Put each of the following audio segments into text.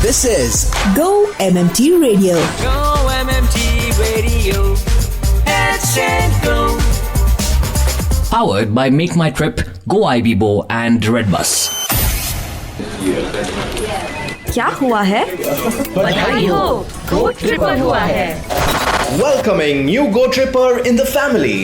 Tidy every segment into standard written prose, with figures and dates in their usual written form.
This is Go MMT Radio. Go MMT Radio. Headset Go. Powered by Make My Trip, Go IBBO and Redbus. क्या हुआ है? बधाई हो, गो tripper हुआ है. Welcoming new Go Tripper in the family.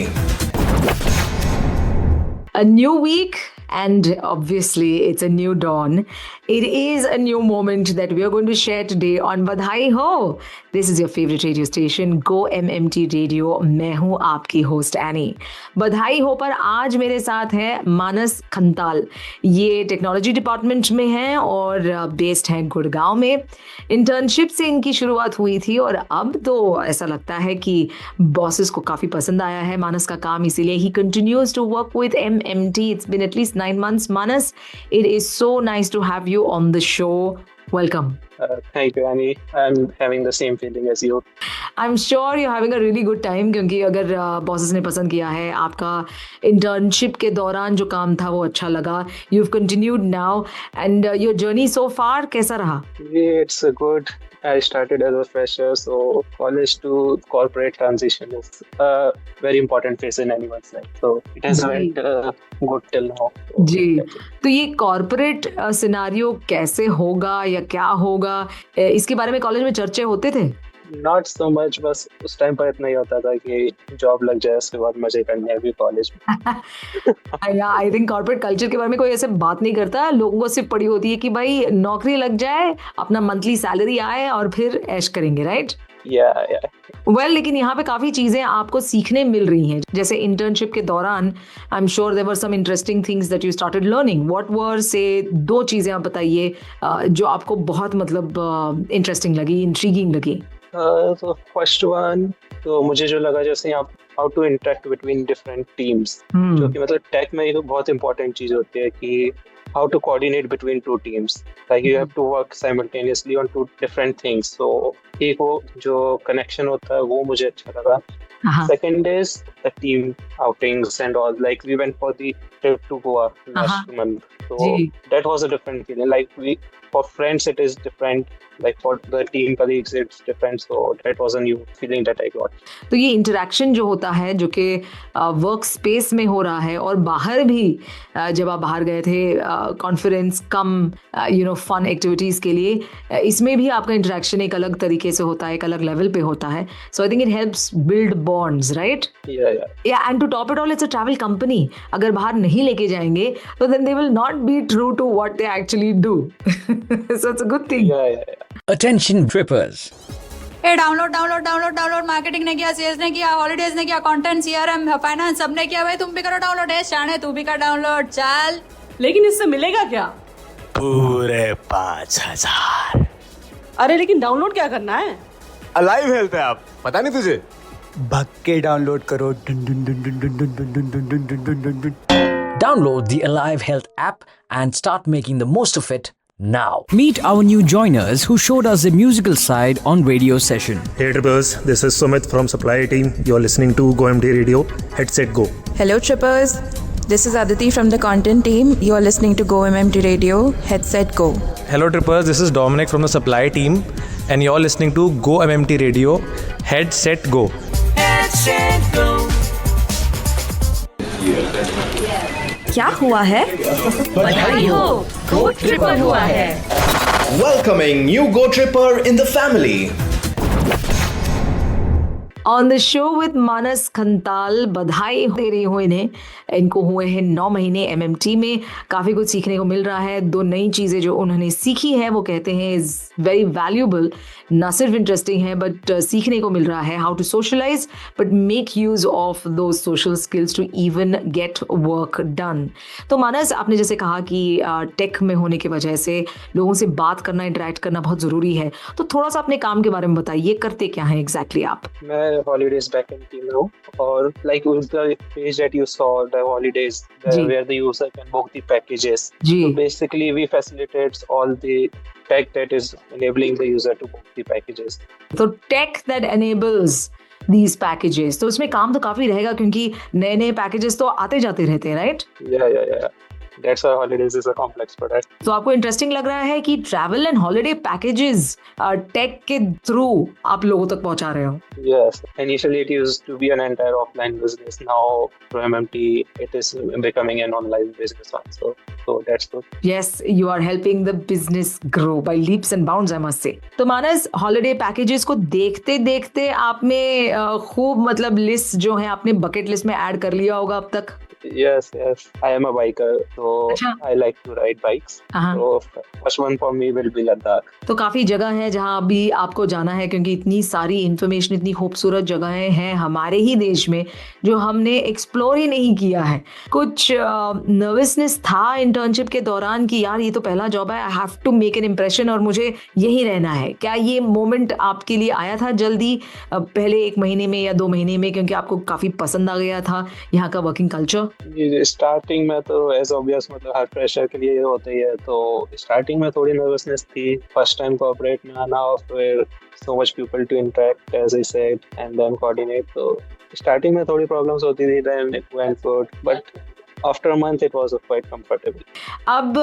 A new week, and obviously it's a new dawn. It is a new moment that we are going to share today on Badhai Ho. This is your favorite radio station, Go MMT Radio. मैं हूँ आपकी host any. बधाई हो पर आज मेरे साथ है मानस खंताल. ये टेक्नोलॉजी डिपार्टमेंट में हैं और बेस्ड हैं गुड़गांव में. इंटर्नशिप से इनकी शुरुआत हुई थी और अब तो ऐसा लगता है कि बॉसेस को काफ़ी पसंद आया है मानस का काम, इसीलिए ही continues to work with MMT. It's been at least 9 months. Manas, it is so nice to have you on the show. Welcome. Thank you, Annie. I'm having the same feeling as you. I'm sure you're having a really good time क्योंकि अगर bosses ने पसंद किया है, आपका internship के दौरान जो काम था वो अच्छा लगा. You've continued now and your journey so far कैसा रहा? Yeah, it's good. I started as a fresher, so college to corporate transition is a very important phase in anyone's life. So it has went good till now. जी, तो ये corporate scenario कैसे होगा या क्या होगा, इसके बारे में कॉलेज में चर्चे होते थे? Not so much, बस उस टाइम पर इतना ही होता था कि जॉब लग जाए, उसके बाद मजे करने अभी कॉलेज में. आई थिंक कॉर्पोरेट कल्चर के बारे में कोई ऐसे बात नहीं करता. लोगों को सिर्फ पड़ी होती है कि भाई नौकरी लग जाए, अपना मंथली सैलरी आए और फिर ऐश करेंगे, राइट? Well, लेकिन यहाँ पे काफ़ी चीज़ें आपको सीखने मिल रही हैं. जैसे इंटर्नशिप के दौरान I am sure there were some interesting things that you started learning. What were से 2 चीज़ें आप बताइए जो आपको बहुत मतलब इंटरेस्टिंग लगी, इंट्रीगिंग लगी. तो फर्स्ट वन तो मुझे जो लगा, जैसे यहाँ how to interact between different teams, जो कि मतलब टेक में ये तो बहुत इंपॉर्टेंट चीज होती है कि how to coordinate between 2 teams, like you have to work simultaneously on 2 different things. So एक वो जो connection होता है वो मुझे अच्छा लगा. Second is the team outings and all, like we went for the trip to Goa last month, so that was a different feeling. Like for friends it is different, like for the team colleagues it's different, so that was a new feeling that I got. तो ये interaction जो होता है जो कि work space में हो रहा है और बाहर भी जब आप बाहर गए थे कॉन्फ्रेंस कम फन एक्टिविटीज़ के लिए, इसमें भी आपका इंटरेक्शन एक अलग तरीके से होता है, एक अलग लेवल पे होता है. So I think it helps build bonds, right? या and to top it all it's a travel company. अगर बाहर नहीं लेके जाएंगे तो then they will not be true to what they actually do. So it's a good thing. Attention trippers. Download. Marketing ने किया, sales ने किया, हॉलीडेज ने किया, कंटेंट, CRM, फाइनेंस सब ने किया. भाई तुम भी करो डाउनलोड. है शाने तू भी कर डाउनलोड. चल. लेकिन इससे मिलेगा क्या? पूरे 5,000. अरे लेकिन डाउनलोड क्या करना है? अलाइव हेल्थ है, आप पता नहीं तुझे? भग के डाउनलोड करो. Download the Alive Health app and start making the most of it now. Meet our new joiners who showed us the musical side on radio session. Hey trippers, this is Sumit from Supply Team. You're listening to Go MD Radio. Headset Go. Hello trippers, this is Aditi from the content team. You're listening to Go MMT Radio. Headset Go. Hello trippers, this is Dominic from the Supply Team and you're listening to Go MMT Radio. Headset Go. Headset Go. क्या हुआ है? बधाई हो, गो tripper हुआ है. Welcoming new Go Tripper in the family. On the show with Manas Khantal. बधाई दे रही हूँ इन्हें. इनको हुए हैं 9 महीने MMT में. काफ़ी कुछ सीखने को मिल रहा है. 2 नई चीज़ें जो उन्होंने सीखी हैं वो कहते हैं इज़ वेरी वैल्यूबल. ना सिर्फ इंटरेस्टिंग है बट सीखने को मिल रहा है how to socialise but make use of दो social skills to even get work done. तो मानस, आपने जैसे कहा कि टेक में होने की वजह से लोगों से बात करना, इंटरेक्ट करना बहुत ज़रूरी है. तो थोड़ा सा अपने काम के बारे में बताइए, करते क्या हैं एग्जैक्टली आप? मैं holidays backend team में हूँ और like with the page that you saw, the holidays where the user can book the packages. So basically we facilitate all the tech that is enabling the user to book the packages. So tech that enables these packages. तो उसमें काम तो काफी रहेगा क्योंकि नए नए packages तो आते जाते रहते हैं, right? Yeah. That's why holidays is a complex product. तो आपको इंटरेस्टिंग लग रहा है कि travel and holiday packages tech के थ्रू आप लोगों तक पहुंचा रहे हो? Yes, initially it used to be an entire offline business. Now through MMT it is becoming an online business also. So that's good. Yes, you are helping the business grow by leaps and bounds, I must say. तो मानस, holiday packages को देखते देखते आप में खूब मतलब list जो है आपने बकेट लिस्ट में ऐड कर लिया होगा अब तक? Yes. I am a biker, so I like to ride bikes. So first one for me will be Ladakh. तो काफी जगह है जहाँ अभी आपको जाना है, क्योंकि इतनी सारी इंफॉर्मेशन, इतनी खूबसूरत जगहें हैं हमारे ही देश में जो हमने एक्सप्लोर ही नहीं किया है. कुछ नर्वसनेस था इंटर्नशिप के दौरान कि यार ये तो पहला जॉब है, I have to make an impression और मुझे यही रहना है. क्या ये मोमेंट आपके लिए आया था जल्दी, पहले 1 महीने में या 2 महीने में, क्योंकि आपको काफी पसंद आ गया था यहाँ का वर्किंग कल्चर? स्टार्टिंग में तो एज ऑब्वियस मतलब हर फ्रेशर के लिए होता ही है, तो स्टार्टिंग में थोड़ी नर्वसनेस थी. फर्स्ट टाइम कोऑपरेट में आना और फिर so much people to interact, as I said, and then coordinate. तो स्टार्टिंग में थोड़ी प्रॉब्लम्स होती थी, then it went good, but after a month it was quite comfortable. अब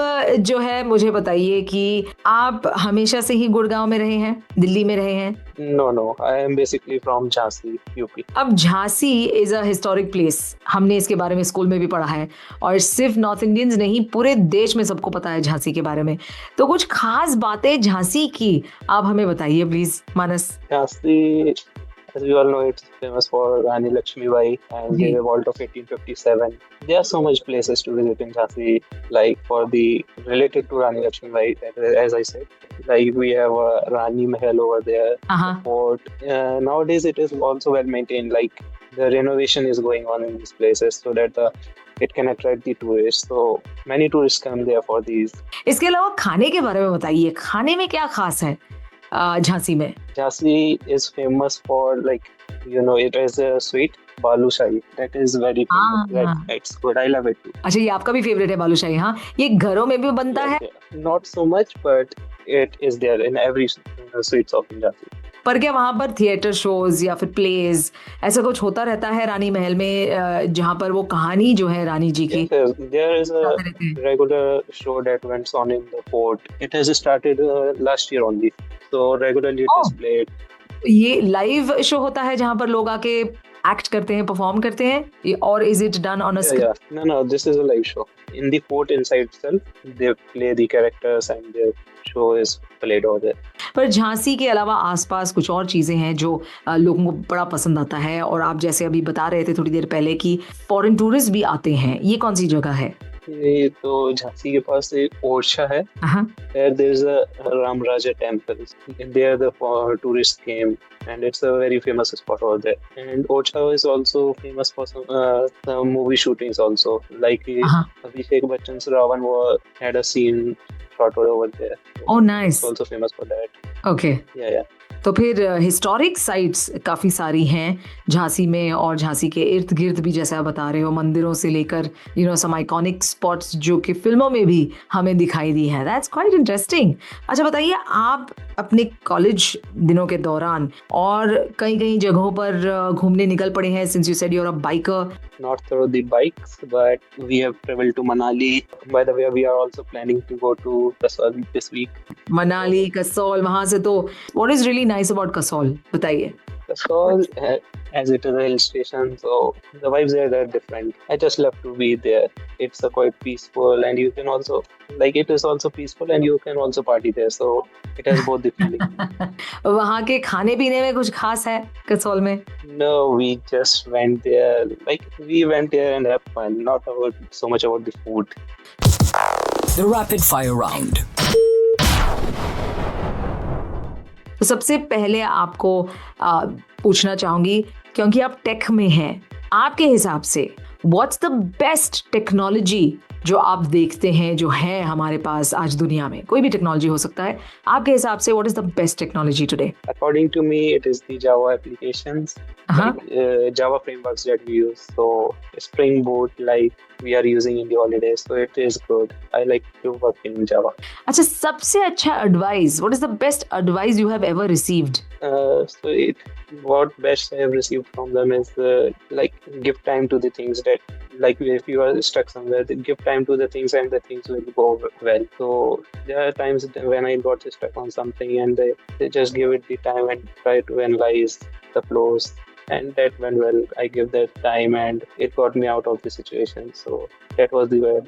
जो है मुझे बताइए कि आप हमेशा से ही गुड़गांव में रहे हैं, दिल्ली में रहे हैं? No, I am basically from Jhansi, UP. अब Jhansi is a historic place, हमने इसके बारे में स्कूल में भी पढ़ा है, और सिर्फ नॉर्थ इंडियंस नहीं पूरे देश में सबको पता है झांसी के बारे में. तो कुछ खास बातें झांसी की आप हमें बताइए please Manas. Jhansi, as we all know, it's famous for Rani Lakshmibai and the revolt of 1857. There are so much places to visit in Jhansi, like for the related to Rani Lakshmibai, as I said. Like we have a Rani Mahal over there, fort. Nowadays it is also well maintained. Like the renovation is going on in these places so that it can attract the tourists. So many tourists come there for these. इसके अलावा खाने के बारे में बताइए, खाने में क्या खास है झांसी में? Jhansi is famous for, like, you know, it is a sweet balushahi that is very famous. It's good. I love it too. अच्छा, ये आपका भी फेवरेट है बालूशाही? हाँ, ये घरों में भी बनता है? Not so much, but it is there in every sweet shop in Jhansi. पर क्या वहाँ पर थिएटर शोज या फिर प्लेज ऐसा कुछ होता रहता है रानी महल में, जहाँ पर वो कहानी जो है रानी जी की? There is a regular show that went on in the fort. It has started last year only. So regularly it is played. ये लाइव शो होता है जहाँ पर लोग आके एक्ट करते हैं, परफॉर्म करते हैं, और is it done on a script? No, this is a live show. In the fort inside itself, they play the characters and the show is played over there. पर झांसी के अलावा आसपास कुछ और चीजें हैं जो लोगों को बड़ा पसंद आता है, और आप जैसे अभी बता रहे थे थोड़ी देर पहले कि फॉरेन टूरिस्ट भी आते हैं, ये कौन सी जगह है? ये तो झांसी के पास एक ओरछा है. There is a Ram Raja temple. There the tourists came and it's a very famous spot over there. And Orchha is also famous for some movie shootings also. Like Abhishek Bachchan's Ravan had a scene shot over there. Oh, nice. It's also famous for that. Okay. Yeah. तो फिर historic sites काफ़ी सारी हैं झांसी में, और झांसी के इर्द गिर्द भी जैसे आप बता रहे हो, मंदिरों से लेकर सम आइकॉनिक स्पॉट्स जो कि फिल्मों में भी हमें दिखाई दी है. That's quite interesting. अच्छा बताइए, आप अपने कॉलेज दिनों के दौरान और कई जगहों पर घूमने निकल पड़े हैं, since you said you are a biker? Not through the bikes, but we have traveled to Manali. By the way, we are also planning to go to Kasol this week. Manali, Kasol, वहाँ से तो what is really nice about Kasol, बताइए. Kasol, as it is a hill station, so the vibes there are different. I just love to be there. It's quite peaceful, and you can also, like, it is also peaceful and you can also party there, so it has both the feeling. वहाँ के खाने पीने में कुछ खास है कसौल में? No, we just went there. Like, we went there and had fun, not so much about the food. The rapid fire round. तो सबसे पहले आपको पूछना चाहूंगी, क्योंकि आप टेक में हैं, आपके हिसाब से व्हाट्स द बेस्ट टेक्नोलॉजी जो आप देखते हैं जो है हमारे पास आज दुनिया में? कोई भी टेक्नोलॉजी हो सकता है, आपके हिसाब से what is the best technology today? According to me, it is the Java applications, like, Java frameworks that we use. So Spring Boot, like we are using in the holidays, so it is good. I like to work in Java. अच्छा, सबसे अच्छा advice, what is the best advice you have ever received? What best I have received from them is like give time to the things that, like if you are stuck somewhere, give time to the things and the things will go well. So there are times when I got stuck on something and they just give it the time and try to analyze the flaws, and that went well. I give that time and it got me out of the situation. So that was the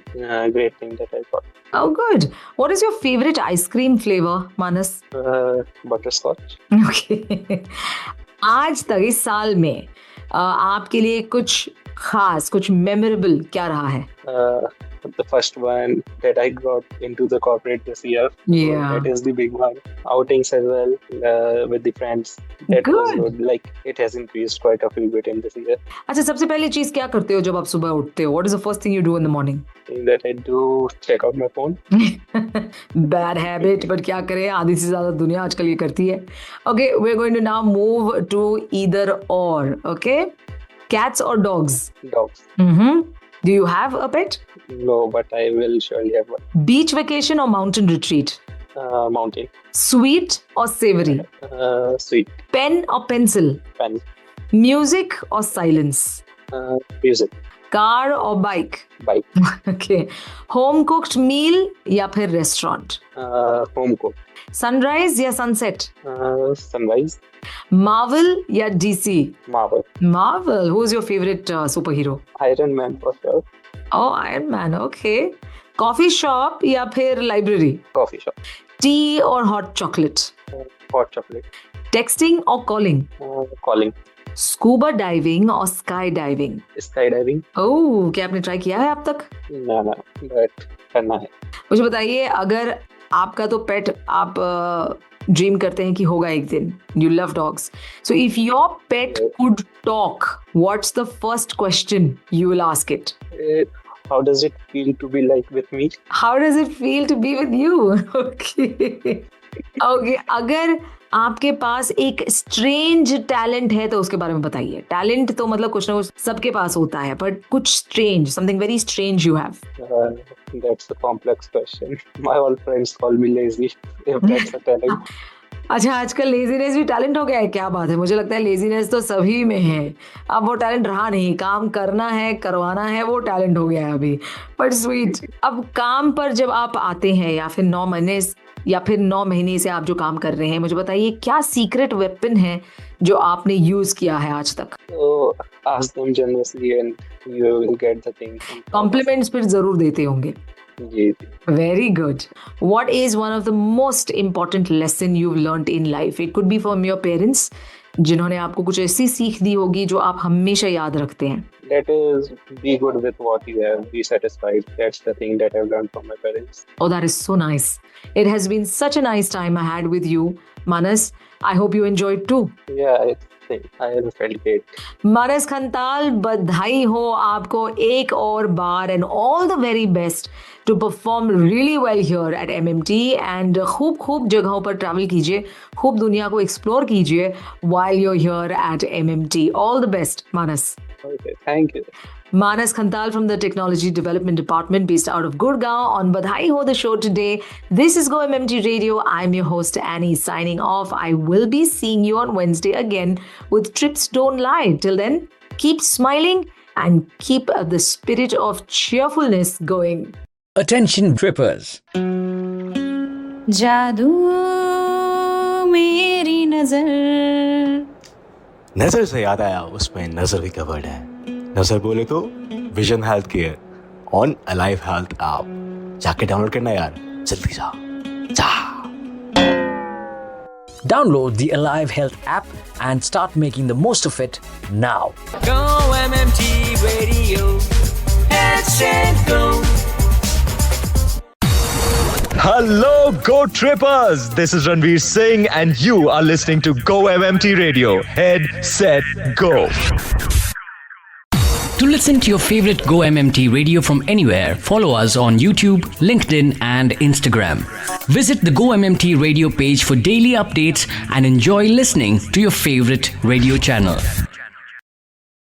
great thing that I got. Oh, good. What is your favorite ice cream flavor, Manas? Butterscotch. Okay. आज तक इस साल में आपके लिए कुछ खास, कुछ मेमोरेबल क्या रहा है? The first one that I got into the corporate this year. Yeah. So that is the big one. Outings as well with the friends. That was good. Like it has increased quite a few bit in this year. अच्छा, सबसे पहली चीज क्या करते हो जब आप सुबह उठते हो? What is the first thing you do in the morning? Thing that I do, check out my phone. Bad habit, but क्या करें, आधी से ज्यादा दुनिया आजकल ये करती है. Okay, we're going to now move to either or. Okay, cats or dogs? Dogs. Do you have a pet? No, but I will surely have one. Beach vacation or mountain retreat? Mountain. Sweet or savory? Sweet. Pen or pencil? Pen. Music or silence? Music. Car or bike? Bike. Okay. Home cooked meal या फिर restaurant? Home cooked. Sunrise या sunset? Sunrise. Marvel या DC? Marvel. Marvel. Who's your favorite superhero? Iron Man for sure. Oh, Iron Man. Okay. Coffee shop या फिर library? Coffee shop. Tea or hot chocolate? Hot chocolate. Texting or calling? Calling. Scuba diving or skydiving? Skydiving. Oh, क्या आपने try किया है अब तक? ना, but करना है. मुझे बताइए, अगर आपका तो पेट आप ड्रीम करते हैं कि होगा एक दिन, you love dogs. So if your pet could talk, what's the first question you will ask it? How does it feel to be like with me? How does it feel to be with you? Okay. Okay, अगर आपके पास एक strange talent है तो उसके बारे में बताइए. Talent तो मतलब कुछ ना कुछ सबके पास होता है, बट कुछ strange, something very strange you have. That's a complex question. My all friends call me lazy, if that's a talent. अच्छा, आजकल लेजीनेस भी टैलेंट हो गया है? क्या बात है, मुझे लगता है लेजीनेस तो सभी में है. अब वो टैलेंट रहा नहीं, काम करना है, करवाना है, वो टैलेंट हो गया है अभी. बट स्वीट, अब काम पर जब आप आते हैं या फिर 9 महीने से आप जो काम कर रहे हैं, मुझे बताइए क्या सीक्रेट वेपन है जो आपने यूज किया है आज तक? So ask them generously and you will get the thing. Compliments फिर जरूर देते होंगे. जी. Very good. What is one of the most important lesson you've learned in life? It could be from your parents, जिन्होंने आपको कुछ ऐसी सीख दी होगी जो आप हमेशा याद रखते हैं. That is, be good with what you have, be satisfied. That's the thing that I've learned from my parents. Oh, that is so nice. It has been such a nice time I had with you, Manas. I hope you enjoyed too. Yeah, I have felt great. Manas Khantal, बधाई हो आपको एक और बार, and all the very best to perform really well here at MMT. And खूब जगहों पर travel कीजिए, खूब दुनिया को एक्सप्लोर कीजिए while you're here at MMT. All the best, Manas. Okay, thank you. Manas Khantal from the Technology Development Department based out of Gurgaon on Badhai Ho the show today. This is Go MMT Radio. I'm your host Annie signing off. I will be seeing you on Wednesday again with Trips Don't Lie. Till then, keep smiling and keep the spirit of cheerfulness going. Attention trippers. जादू मेरी नजर. नजर से याद आया, उसमें नजर भी कवर्ड है. नजर बोले तो vision health care on alive health app. जाके डाउनलोड करना यार, जल्दी जा. Download the Alive Health app and start making the most of it now. Go MMT Radio. Head set go. Hello, Go Trippers! This is Ranveer Singh, and you are listening to Go MMT Radio. Head, set, go. To listen to your favorite Go MMT radio from anywhere, follow us on YouTube, LinkedIn, and Instagram. Visit the Go MMT radio page for daily updates and enjoy listening to your favorite radio channel.